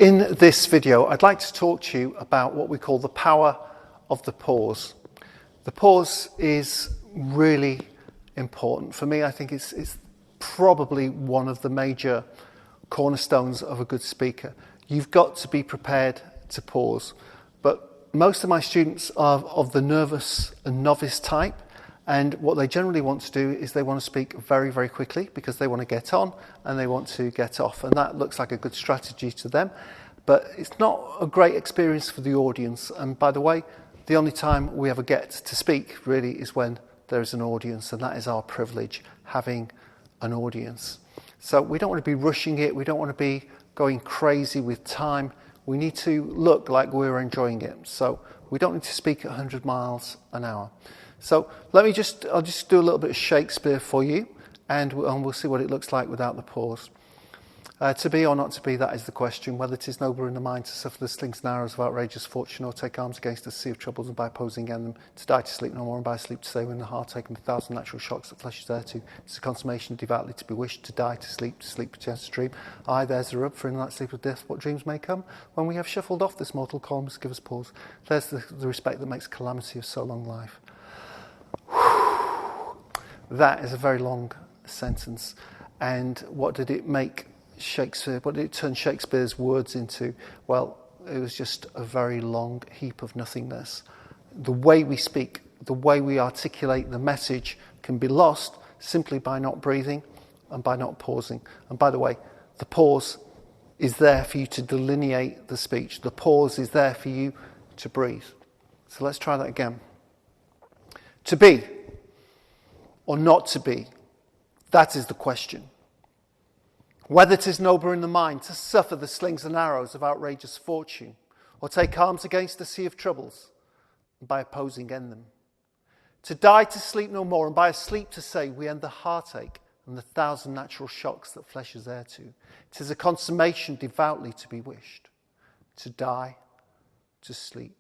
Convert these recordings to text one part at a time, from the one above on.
In this video, I'd like to talk to you about what we call the power of the pause. The pause is really important. For me, I think it's probably one of the major cornerstones of a good speaker. You've got to be prepared to pause. But most of my students are of the nervous and novice type, and what they generally want to do is they want to speak very, very quickly because they want to get on and they want to get off, and that looks like a good strategy to them. But it's not a great experience for the audience, and by the way, the only time we ever get to speak really is when there is an audience, and that is our privilege, having an audience. So we don't want to be rushing it, we don't want to be going crazy with time. We need to look like we're enjoying it. So we don't need to speak at 100 miles an hour. So I'll just do a little bit of Shakespeare for you, and we'll see what it looks like without the pause. To be or not to be, that is the question. Whether it is nobler in the mind to suffer the slings and arrows of outrageous fortune, or take arms against the sea of troubles, and by opposing against them, to die to sleep no more, and by sleep to say when the heart taken the thousand natural shocks that flesh is there to. It's a consummation devoutly to be wished, to die to sleep perchance to dream. Aye, there's the rub, for in that sleep of death what dreams may come. When we have shuffled off this mortal coil, must give us pause. There's the respect that makes calamity of so long life. That is a very long sentence. And what did it make Shakespeare, what did it turn Shakespeare's words into? Well, it was just a very long heap of nothingness. The way we speak, the way we articulate the message can be lost simply by not breathing and by not pausing. And by the way, the pause is there for you to delineate the speech. The pause is there for you to breathe. So let's try that again. To be or not to be, that is the question. Whether 'tis nobler in the mind to suffer the slings and arrows of outrageous fortune, or take arms against the sea of troubles, and by opposing end them. To die to sleep no more, and by a sleep to say we end the heartache and the thousand natural shocks that flesh is heir to. 'Tis a consummation devoutly to be wished. To die, to sleep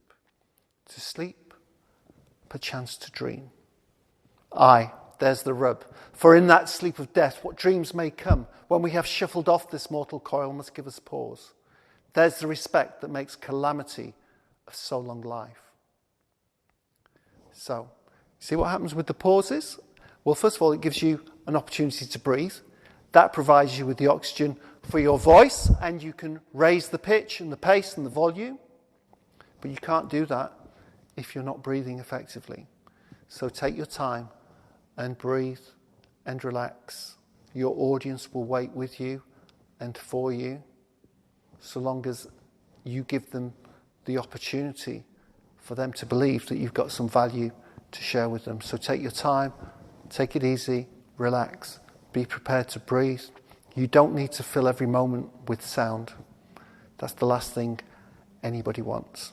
perchance to dream. Aye, there's the rub. For in that sleep of death, what dreams may come, when we have shuffled off this mortal coil, must give us pause. There's the respect that makes calamity of so long life. So, see what happens with the pauses? Well, first of all, it gives you an opportunity to breathe. That provides you with the oxygen for your voice, and you can raise the pitch and the pace and the volume. But you can't do that if you're not breathing effectively. So take your time and breathe and relax. Your audience will wait with you and for you, so long as you give them the opportunity for them to believe that you've got some value to share with them. So take your time, take it easy, relax, be prepared to breathe. You don't need to fill every moment with sound. That's the last thing anybody wants.